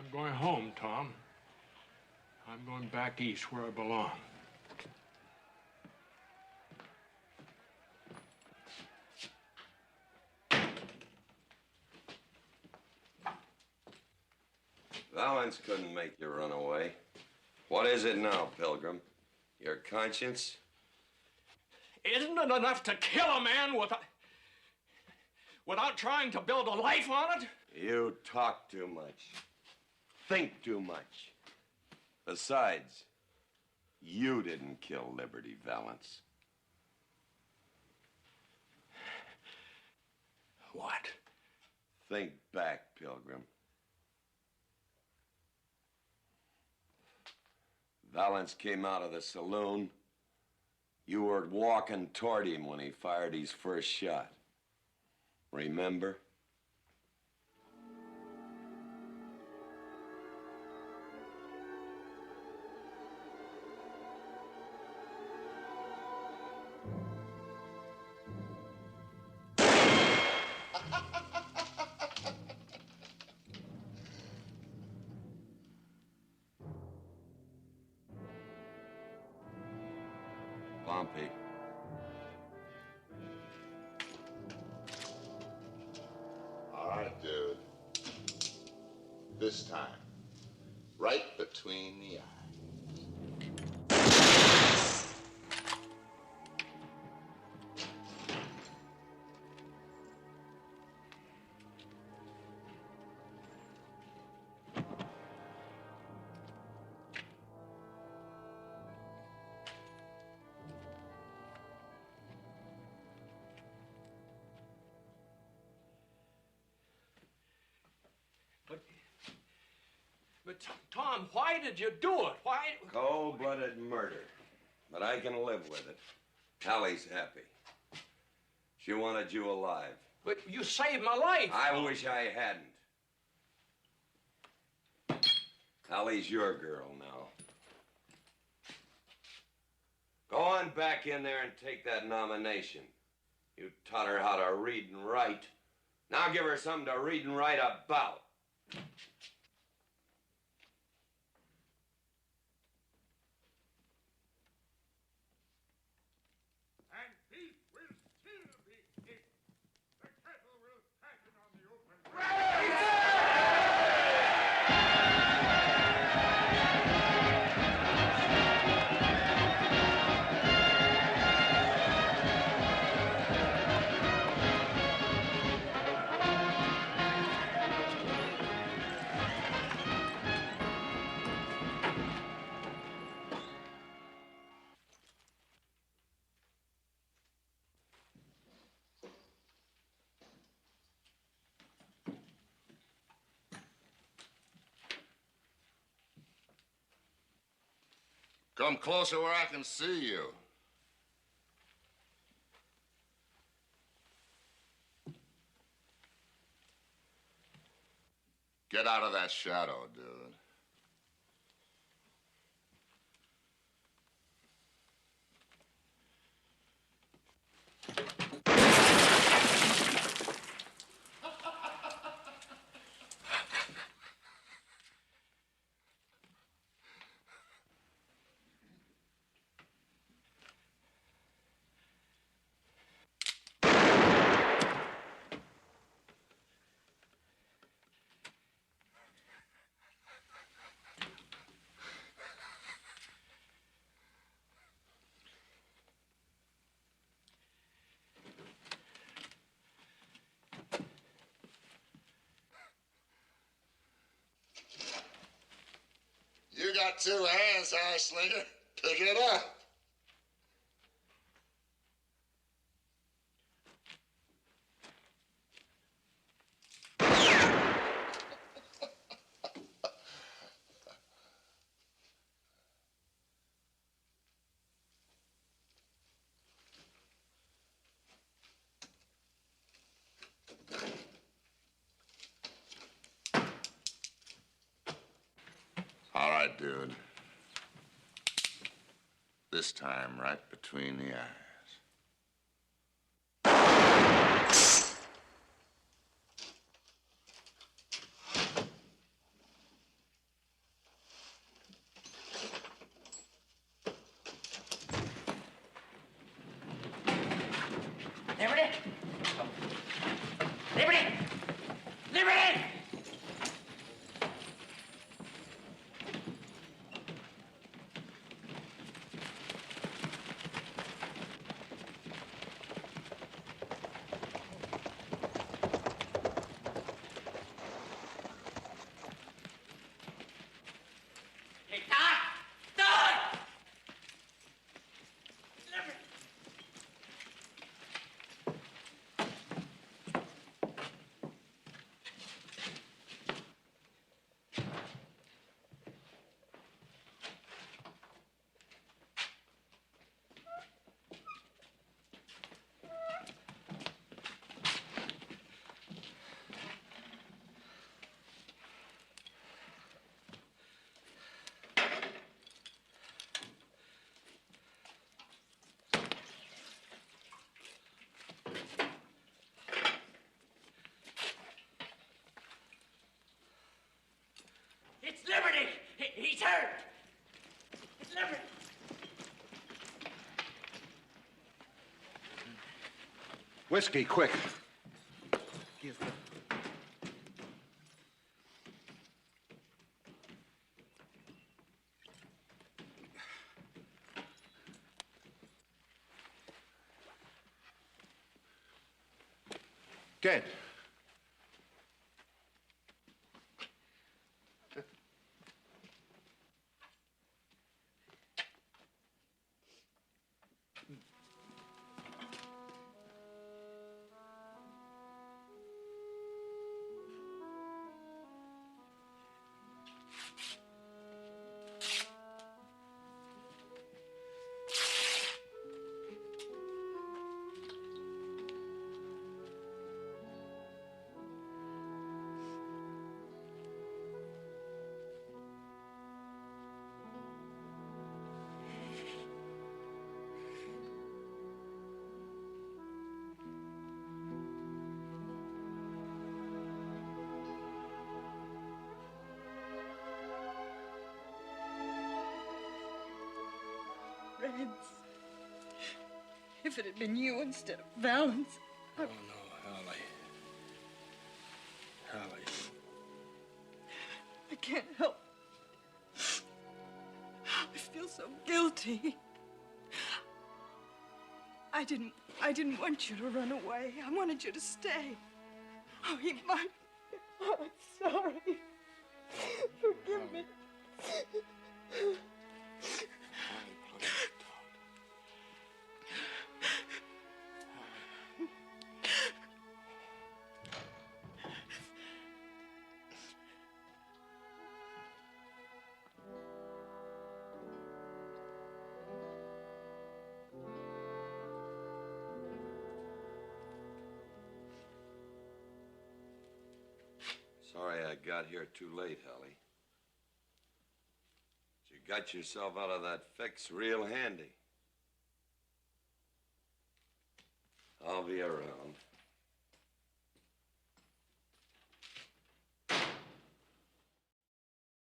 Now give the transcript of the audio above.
I'm going home, Tom. I'm going back east where I belong. Valance couldn't make you run away. What is it now, Pilgrim? Your conscience? Isn't it enough to kill a man without trying to build a life on it? You talk too much. Think too much. Besides, you didn't kill Liberty Valance. What? Think back, Pilgrim. Valance came out of the saloon. You were walking toward him when he fired his first shot. Remember? Pompey. All right, dude. This time, right between the eyes. But Tom, why did you do it? Why? Cold-blooded murder. But I can live with it. Hallie's happy. She wanted you alive. But you saved my life. I wish I hadn't. Hallie's your girl now. Go on back in there and take that nomination. You taught her how to read and write. Now give her something to read and write about. Come closer where I can see you. Get out of that shadow, dude. You got two hands, eye slinger. Pick it up. All right, dude. This time, right between the eyes. It's Liberty! He's hurt! It's Liberty! Whiskey, quick. Excuse me. Dead. Rance, if it had been you instead of Valance, Oh, no, Hallie. Hallie. I can't help. I feel so guilty. I didn't want you to run away. I wanted you to stay. Oh, he might. Oh, I'm sorry. Forgive me. Sorry I got here too late, Hallie. You got yourself out of that fix real handy. I'll be around.